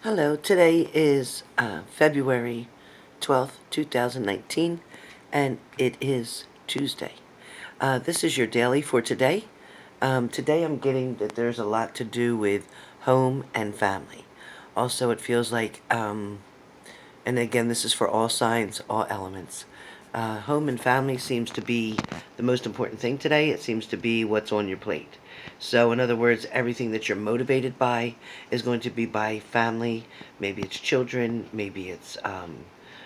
Hello, today is February 12th, 2019, and it is Tuesday. This is your daily for today. Today I'm getting that there's a lot to do with home and family. Also, it feels like, and again, this is for all signs, all elements. Home and family seems to be the most important thing today. It seems to be what's on your plate. So, in other words, everything that you're motivated by is going to be by family. Maybe it's children, maybe it's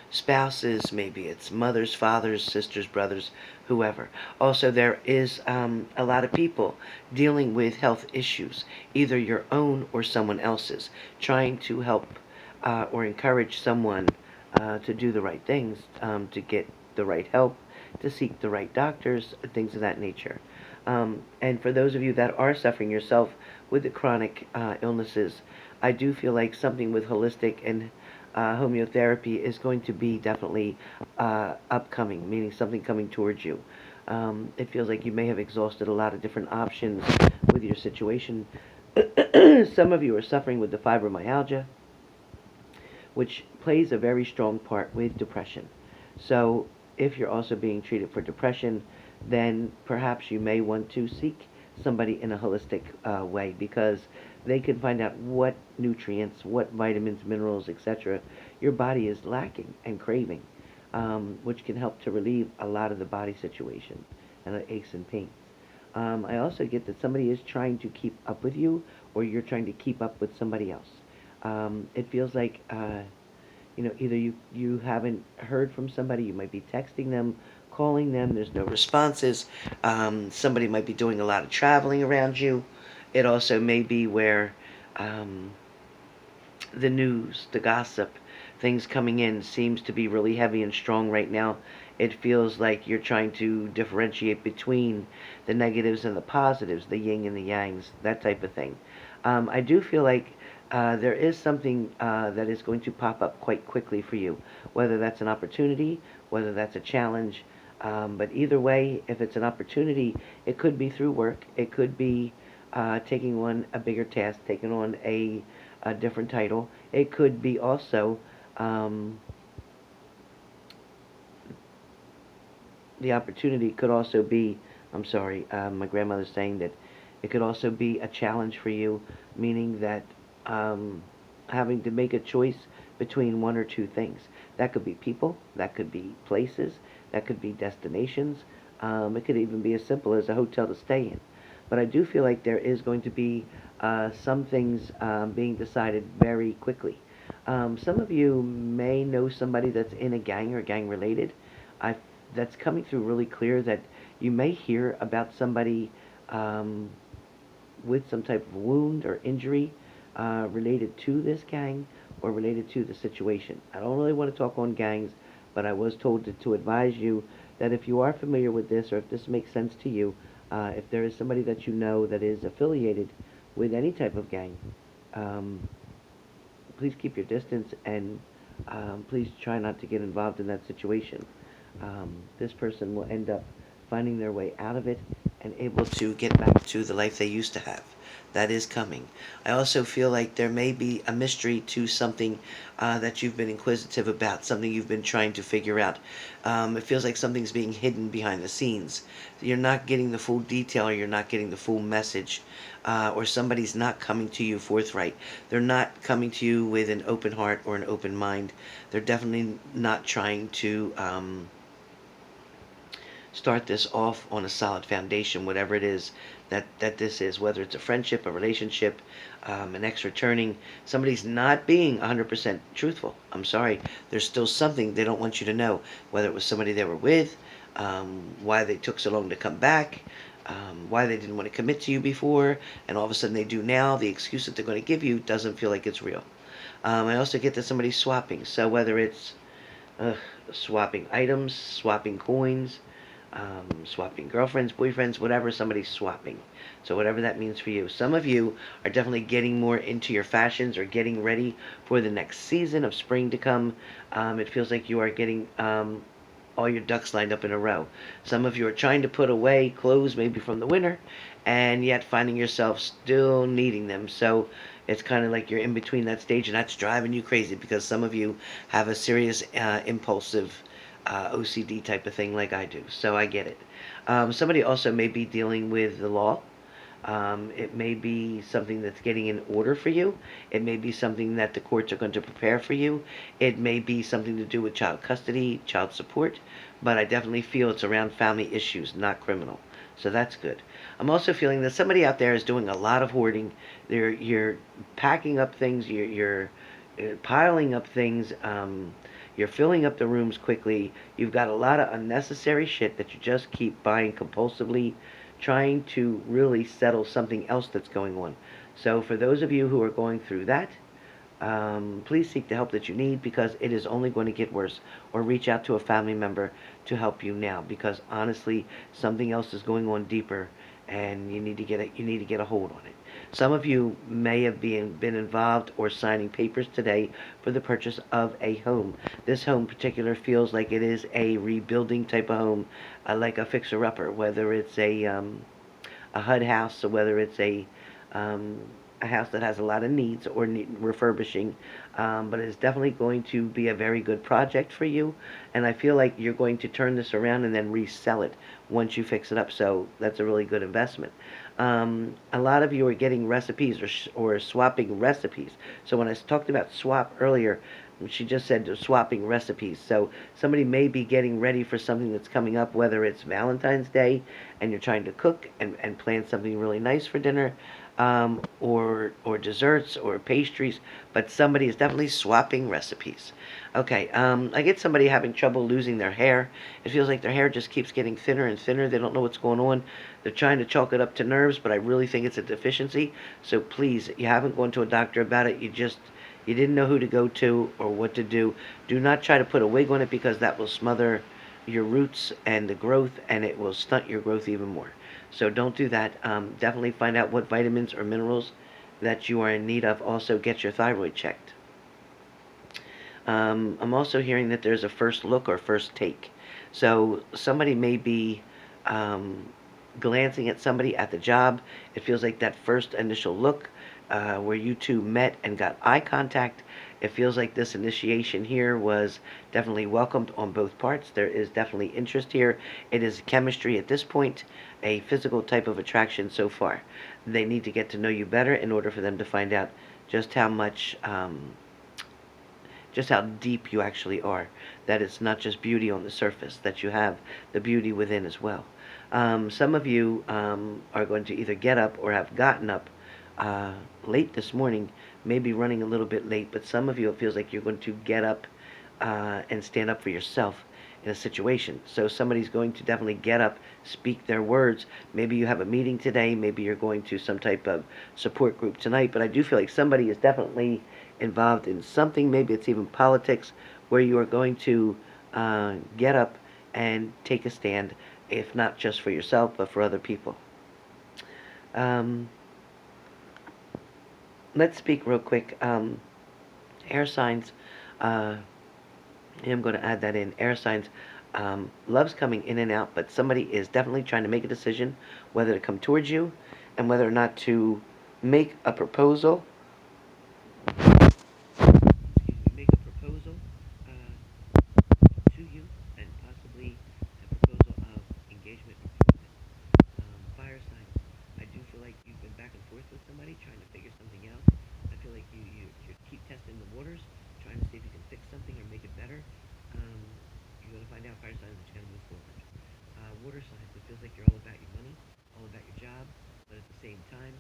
spouses, maybe it's mothers, fathers, sisters, brothers, whoever. Also, there is a lot of people dealing with health issues, either your own or someone else's, trying to help or encourage someone to do the right things, to get the right help, to seek the right doctors, things of that nature. And for those of you that are suffering yourself with the chronic illnesses, I do feel like something with holistic and homeotherapy is going to be definitely upcoming, meaning something coming towards you. It feels like you may have exhausted a lot of different options with your situation. Some of you are suffering with the fibromyalgia, which plays a very strong part with depression. So if you're also being treated for depression, then perhaps you may want to seek somebody in a holistic way, because they can find out what nutrients, what vitamins, minerals, etc. your body is lacking and craving, which can help to relieve a lot of the body situation and the aches and pains. I also get that somebody is trying to keep up with you, or you're trying to keep up with somebody else. It feels like, either you haven't heard from somebody, you might be texting them, calling them, there's no responses. Somebody might be doing a lot of traveling around you. It also may be where um, the news, the gossip, things coming in seems to be really heavy and strong right now. It feels like you're trying to differentiate between the negatives and the positives, the yin and the yangs, that type of thing. I do feel like there is something that is going to pop up quite quickly for you, whether that's an opportunity, whether that's a challenge. But either way, if it's an opportunity, it could be through work. It could be taking on a bigger task, taking on a different title. It could be also the opportunity could also be, I'm sorry, my grandmother's saying that it could also be a challenge for you, meaning that having to make a choice between one or two things. That could be people, that could be places, that could be destinations. It could even be as simple as a hotel to stay in. But I do feel like there is going to be some things being decided very quickly. Some of you may know somebody that's in a gang or gang related. I That's coming through really clear, that you may hear about somebody um, with some type of wound or injury related to this gang or related to the situation. I don't really want to talk on gangs, but I was told to advise you that if you are familiar with this, or if this makes sense to you, if there is somebody that you know that is affiliated with any type of gang, um, please keep your distance, and please try not to get involved in that situation. This person will end up finding their way out of it and able to get back to the life they used to have. That is coming. I also feel like there may be a mystery to something that you've been inquisitive about, something you've been trying to figure out. It feels like something's being hidden behind the scenes. You're not getting the full detail, or you're not getting the full message, or somebody's not coming to you forthright. They're not coming to you with an open heart or an open mind. They're definitely not trying to start this off on a solid foundation, whatever it is that this is, whether it's a friendship, a relationship, an ex returning. Somebody's not being 100% truthful. I'm sorry. There's still something they don't want you to know, whether it was somebody they were with, why they took so long to come back, why they didn't want to commit to you before, and all of a sudden they do now. The excuse that they're going to give you doesn't feel like it's real. I also get that somebody's swapping. So whether it's swapping items, swapping coins, swapping girlfriends, boyfriends, whatever, somebody's swapping. So whatever that means for you. Some of you are definitely getting more into your fashions, or getting ready for the next season of spring to come. It feels like you are getting all your ducks lined up in a row. Some of you are trying to put away clothes maybe from the winter, and yet finding yourself still needing them. So It's kind of like you're in between that stage, and that's driving you crazy because some of you have a serious impulsive OCD type of thing like I do. So I get it. Somebody also may be dealing with the law. It may be something that's getting in order for you. It may be something that the courts are going to prepare for you. It may be something to do with child custody, child support, but I definitely feel it's around family issues, not criminal. So that's good. I'm also feeling that somebody out there is doing a lot of hoarding. You're packing up things. You're piling up things. You're filling up the rooms quickly. You've got a lot of unnecessary shit that you just keep buying compulsively, trying to really settle something else that's going on. So for those of you who are going through that, please seek the help that you need because it is only going to get worse. Or reach out to a family member to help you now because honestly, something else is going on deeper, and you need to get it. You need to get a hold on it. Some of you may have been involved or signing papers today for the purchase of a home. This home in particular feels like it is a rebuilding type of home, like a fixer-upper, whether it's a HUD house or whether it's um, a house that has a lot of needs or refurbishing. But it's definitely going to be a very good project for you. And I feel like you're going to turn this around and then resell it once you fix it up. So that's a really good investment. A lot of you are getting recipes or swapping recipes. So when I talked about swap earlier, she just said swapping recipes. So somebody may be getting ready for something that's coming up, whether it's Valentine's Day and you're trying to cook and plan something really nice for dinner, or desserts or pastries, but somebody is definitely swapping recipes. Okay, I get somebody having trouble losing their hair. It feels like their hair just keeps getting thinner and thinner. They don't know what's going on. They're trying to chalk it up to nerves, but I really think it's a deficiency. So please, you haven't gone to a doctor about it. You didn't know who to go to or what to do. Do not try to put a wig on it because that will smother your roots and the growth, and it will stunt your growth even more. So don't do that. Definitely find out what vitamins or minerals that you are in need of. Also, get your thyroid checked. I'm also hearing that there's a first look or first take. So somebody may be glancing at somebody at the job. It feels like that first initial look where you two met and got eye contact. It feels like this initiation here was definitely welcomed on both parts. There is definitely interest here. It is chemistry at this point, a physical type of attraction so far. They need to get to know you better in order for them to find out just how much just how deep you actually are. That it's not just beauty on the surface, that you have the beauty within as well. Some of you are going to either get up or have gotten up late this morning, maybe running a little bit late, but some of you, it feels like you're going to get up and stand up for yourself in a situation. So somebody's going to definitely get up, speak their words. Maybe you have a meeting today. Maybe you're going to some type of support group tonight. But I do feel like somebody is definitely involved in something. Maybe it's even politics, where you are going to get up and take a stand, if not just for yourself, but for other people. Um, let's speak real quick. Air signs. I'm going to add that in. Air signs. Love's coming in and out, but somebody is definitely trying to make a decision whether to come towards you and whether or not to make a proposal. Make a proposal to you, and possibly a proposal of engagement or commitment. Fire signs. I do feel like you've been back and forth with somebody trying to figure something out. I feel like you keep testing the waters, trying to see if you can fix something or make it better. You're going to find out, fire signs, that you're going to move forward. Water signs. It feels like you're all about your money, all about your job, but at the same time,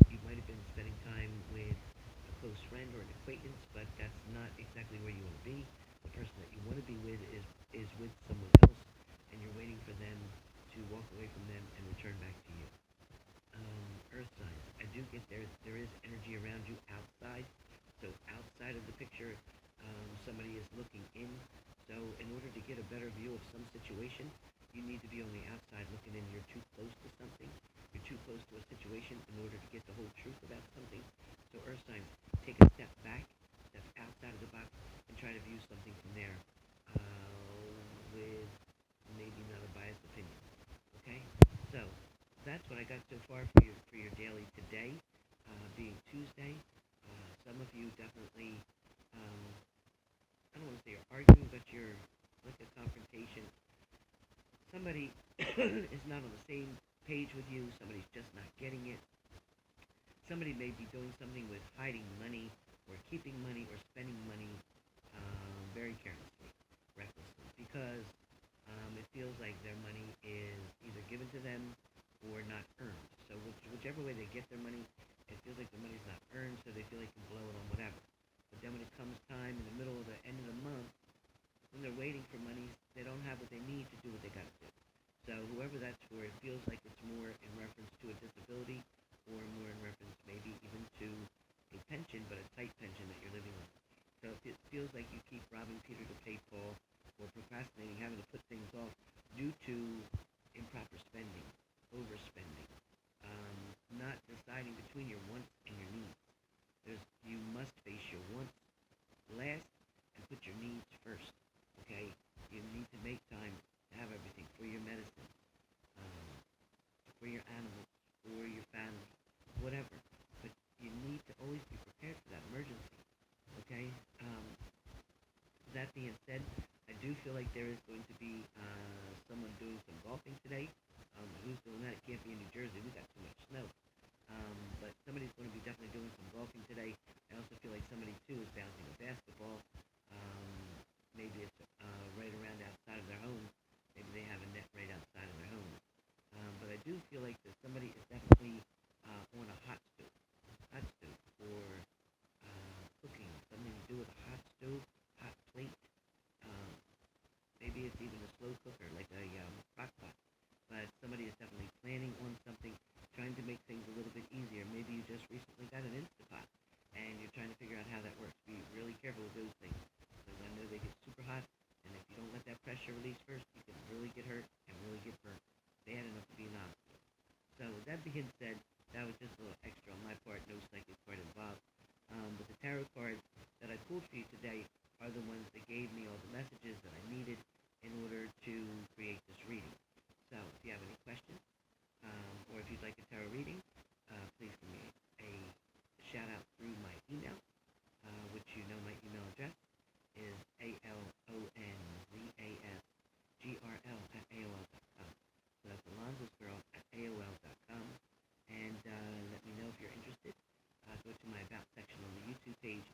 you might have been spending time with a close friend or an acquaintance, but that's not exactly where you want to be. The person that you want to be with is with someone else, and you're waiting for them to walk away from them and return back to you. Earth signs. I do get there is energy around you outside. So outside of the picture, somebody is looking in. So in order to get a better view of some situation, you need to be on the outside looking in. You're too close to something. You're too close to a situation in order to get the whole truth about something. So earth signs, take a step back, step outside of the box, and try to view something from there with maybe not a biased opinion. Okay? So that's what I got so far for your daily today. Be being Tuesday. Some of you definitely, um, I don't want to say you're arguing, but you're like a confrontation. Somebody is not on the same page with you. Somebody's just not getting it. Somebody may be doing something with hiding money or keeping money or spending money very carelessly, recklessly, because it feels like their money is either given to them or not earned. So whichever way they get their money, it feels like the money's not earned, so they feel they can blow it on whatever. But then when it comes time in the middle of the end of the month, when they're waiting for money, they don't have what they need to do what they got to do. So whoever that's for, it feels like it's more in reference to a disability or more in reference maybe even to a pension, but a tight pension that you're living on. So if it feels like you keep robbing Peter to pay Paul or procrastinating, having to put things off due to improper spending, overspending, not deciding between your wants and your needs. You must face your wants last and put your needs first, okay? You need to make time to have everything for your medicine, um, for your animals, for your family, whatever. But you need to always be prepared for that emergency, okay? That being said, I do feel like there is going to be someone doing some golfing today. Who's doing that? It can't be in New Jersey. We got too much snow. But somebody's going to be definitely doing some golfing today. I also feel like somebody, too, is bouncing a basketball. Maybe it's right around outside of their home. Maybe they have a net right outside of their home. But I do feel like that somebody is definitely on a hot stove for cooking, something to do with a hot stove, hot plate. Um, Maybe it's even a slow cooker, like a crock pot. But somebody is definitely planning on something, trying to make things a little bit easier. Maybe you just recently got an Instapot, and you're trying to figure out how that works. Be really careful with those things, because I know they get super hot, and if you don't let that pressure release first, you can really get hurt and really get burnt. Bad enough to be in the hospital. So with that being said, that was just a little extra on my part, no psychic part involved. But the tarot cards that I pulled for you today are the ones that gave me all the messages that I needed in order to create this reading. So if you have any questions, or if you'd like a tarot reading, please give me a shout out through my email, which you know my email address is alonzasgrl@aol.com. So that's alonzasgrl@aol.com. And let me know if you're interested. Go to my About section on the YouTube page